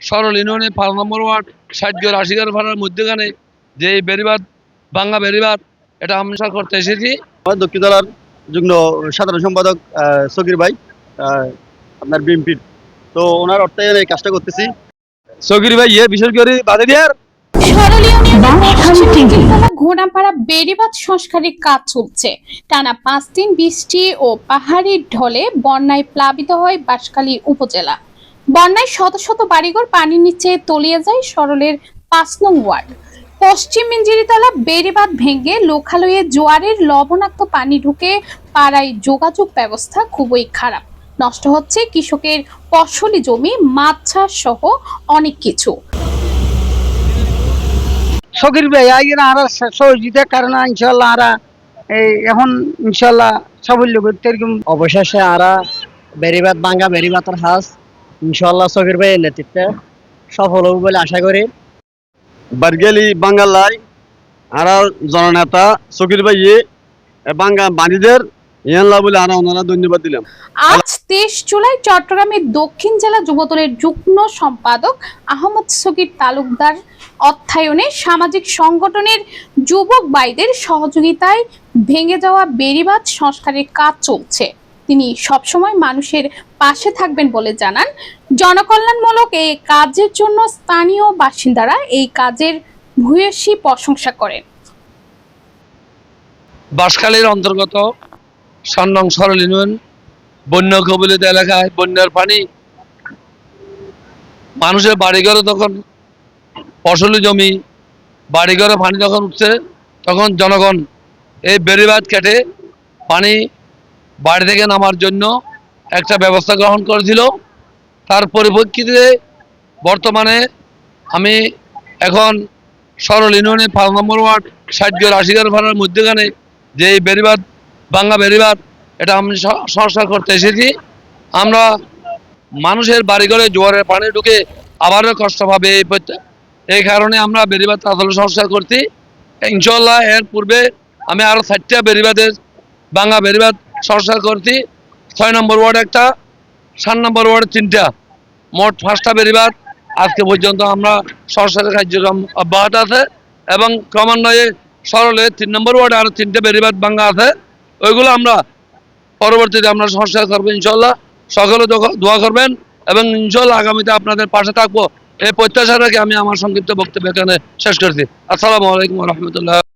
সরল ইউনিয়নে 5 নম্বর ওয়ার্ড 60 80 ভাড়ার মধ্যখানে যে বেড়িবাঁধ ভাঙ্গা বেড়িবাঁধ এটা আমরা করতে এসেছি। দক্ষিণ জেলার যুগ্ম সাধারণ সম্পাদক সকির ভাই আপনার বিএনপির, তো ওনার অর্থায়নে এই কাজটা করতেছি। সকির ভাই বিশেষ করে বাধে দেওয়ার ঘোড়াপাড়া বেড়িবাঁধ সংস্কারের কাজ চলছে। টানা 5 দিন বৃষ্টি ও পাহাড়ি ঢলে বন্যায় প্লাবিত হয় বাঁশখালী উপজেলা। বন্যায় শত শত বাড়িঘর পানির নিচে তলিয়ে যায় সরলের 5 নং ওয়ার্ড। পশ্চিম মিঞ্জিরিতলা বেড়িবাঁধ ভেঙে লোকালয়ে জোয়ারের লবণাক্ত পানি ঢুকে পাড়ায় যোগাযোগ ব্যবস্থা খুবই খারাপ। নষ্ট হচ্ছে কৃষকের ফসলি জমি, মাছ চাষ সহ অনেক কিছু। সকির ভাই আরা সহযোগিতার কারণে ইনশাল্লাহ আরা এখন ইনশাল্লাহ সাফল্য করতে এরকম অবশেষে আরা বেড়িবাঁধ ভাঙ্গা বেড়িবাঁধের হাস ইনশাল্লাহ সকির ভাইয়ের নেতৃত্বে সফল হবে বলে আশা করি। বারগেলি বাঙ্গালাই আরা জননেতা সকির ভাই বাঙ্গা বাণীদের ইয়ানলা বলে আরা ওনারা ধন্যবাদ দিলাম। আজ 23 জুলাই চট্টগ্রামের দক্ষিণ জেলা যুবদলের যুগ্ম সম্পাদক আহমদ সকির তালুকদার অর্থায়নে সামাজিক সংগঠনের যুবক ভাইদের সহযোগিতায় ভেঙে যাওয়া বেড়িবাঁধ সংস্কারের কাজ চলছে। তিনি সবসময় মানুষের পাশে থাকবেন বলে জানান। জনকল্যাণমূলক এই কাজের জন্য স্থানীয় বাসিন্দারা এই কাজের ভূয়সী প্রশংসা করেন। বাঁশখালীর অন্তর্গত 7 নং সরল ইউনিয়ন বন্যা কবলিত এলাকায় বন্যার পানি মানুষের বাড়িঘরে তখন ফসলি জমি বাড়িঘরে পানি যখন উঠছে তখন জনগণ এই বেড়িবাঁধ কেটে পানি বাড়ি থেকে নামার জন্য একটা ব্যবস্থা গ্রহণ করেছিল। তার পরিপ্রেক্ষিতে বর্তমানে আমি এখন সরল ইউনিয়নে 5 নম্বর ওয়ার্ড 60 80 ভাড়ার মধ্যখানে যে বেড়িবাঁধ ভাঙ্গা বেড়িবাঁধ এটা আমি সংস্কার করতে এসেছি। আমরা মানুষের বাড়িঘরে জোয়ারের পানি ঢুকে আবারও কষ্ট পাবে এই কারণে আমরা বেড়িবাঁধ আসলে সংস্কার করছি। ইনশাল্লাহ এর পূর্বে আমি আরো 60টা বেড়িবাঁধের ভাঙ্গা বেড়িবাঁধ সংস্কার করছি। 6 নম্বর ওয়ার্ড একটা, 7 নম্বর ওয়ার্ড 3টা, মোট 5টা বেড়িবাঁধ আজকে পর্যন্ত আমরা সংস্কারের কার্যক্রম অব্যাহত আছে এবং ক্রমান্বয়ে সরলে 3 নম্বর ওয়ার্ডে আরো 3টে বেড়িবাঁধ ভাঙ্গা আছে, ওইগুলো আমরা পরবর্তীতে আমরা সংস্কার করবো ইনশাল্লাহ। সকলে দোয়া করবেন এবং ইনশাল্লাহ আগামীতে আপনাদের পাশে থাকবো এই প্রত্যাশা রেখে আমি আমার সংক্ষিপ্ত বক্তব্য এখানে শেষ করছি। আসসালামু আলাইকুম ওয়া রাহমাতুল্লাহ।